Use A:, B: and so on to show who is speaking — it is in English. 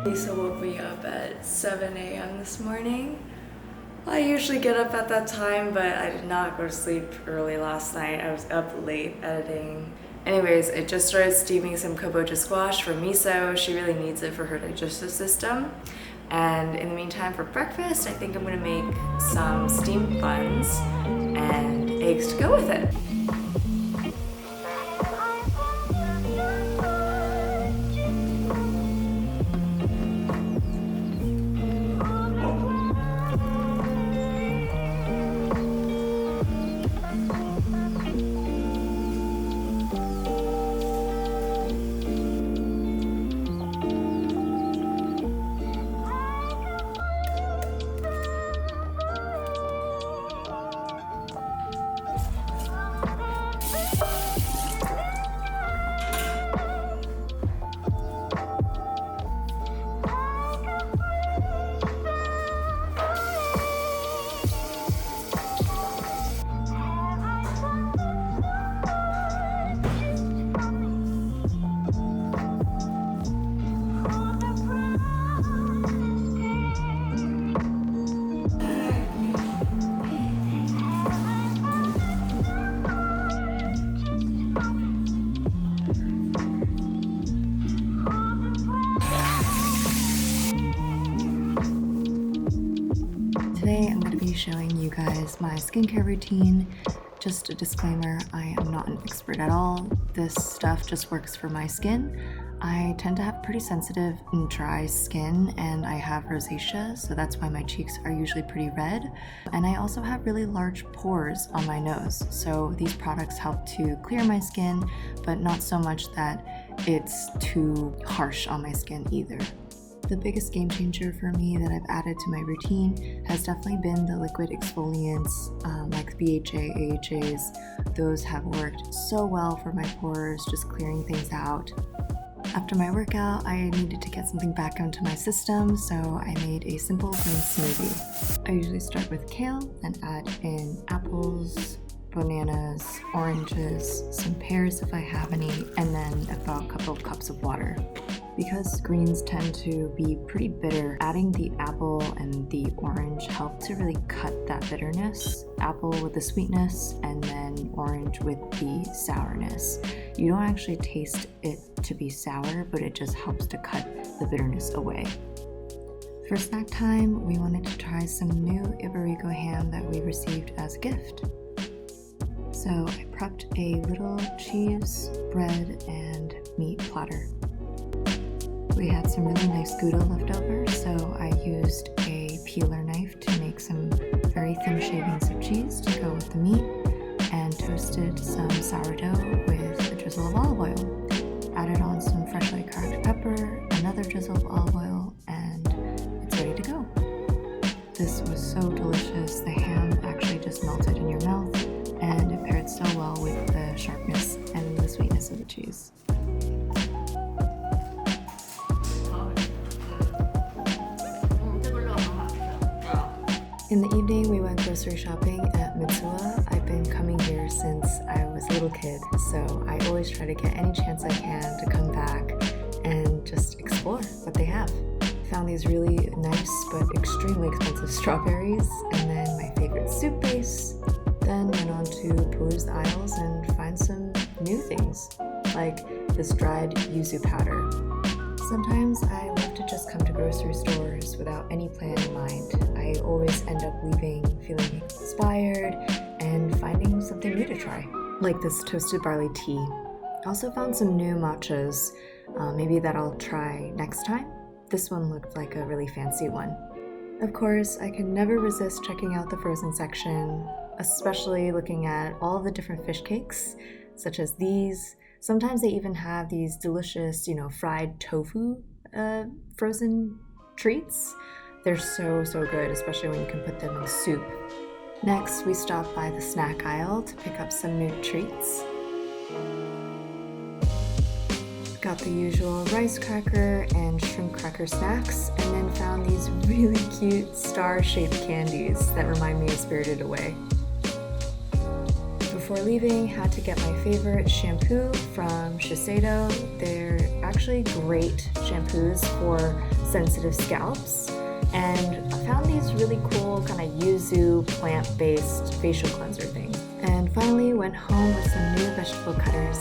A: Lisa woke me up at 7 a.m. this morning. I usually get up at that time, but I did not go to sleep early last night. I was up late editing. Anyways, I just started steaming some kabocha squash for miso. She really needs it for her digestive system. And in the meantime, for breakfast, I think I'm gonna make some steamed buns and eggs to go with it. Today I'm going to be showing you guys my skincare routine. Just a disclaimer, I am not an expert at all. This stuff just works for my skin. I tend to have pretty sensitive and dry skin, and I have rosacea, so that's why my cheeks are usually pretty red. And I also have really large pores on my nose, so these products help to clear my skin, but not so much that it's too harsh on my skin either. The biggest game changer for me that I've added to my routine has definitely been the liquid exfoliants like BHA, AHAs. Those have worked so well for my pores, just clearing things out. After my workout, I needed to get something back into my system, so I made a simple green smoothie. I usually start with kale and add in apples, bananas, oranges, some pears if I have any, and then about a couple of cups of water. Because greens tend to be pretty bitter, adding the apple and the orange help to really cut that bitterness. Apple with the sweetness and then orange with the sourness. You don't actually taste it to be sour, but it just helps to cut the bitterness away. For snack time, we wanted to try some new Iberico ham that we received as a gift. So I prepped a little cheese, bread, and meat platter. We had some really nice Gouda left over, so I used a peeler knife to make some very thin shavings of cheese to go with the meat, and toasted some sourdough with a drizzle of olive oil. Added on some freshly cracked pepper, another drizzle of olive oil, and it's ready to go. This was so delicious. The ham actually just melted in your mouth, and it paired so well with the sharpness and the sweetness of the cheese. In the evening, we went grocery shopping at Mitsuwa. I've been coming here since I was a little kid, so I always try to get any chance I can to come back and just explore what they have. Found these really nice but extremely expensive strawberries, and then my favorite soup base. Then went on to peruse the aisles and find some new things, like this dried yuzu powder. Sometimes I love to just come to grocery stores without any plan in mind. I always end up leaving feeling inspired and finding something new to try, like this toasted barley tea. I also found some new matchas, maybe that I'll try next time. This one looked like a really fancy one. Of course, I can never resist checking out the frozen section, especially looking at all the different fish cakes, such as these. Sometimes they even have these delicious, fried tofu frozen treats. They're so good, especially when you can put them in soup. Next, we stopped by the snack aisle to pick up some new treats. Got the usual rice cracker and shrimp cracker snacks, and then found these really cute star-shaped candies that remind me of Spirited Away. Before leaving, had to get my favorite shampoo from Shiseido. They're actually great shampoos for sensitive scalps, and I found these really cool kind of yuzu plant-based facial cleanser things. And finally went home with some new vegetable cutters.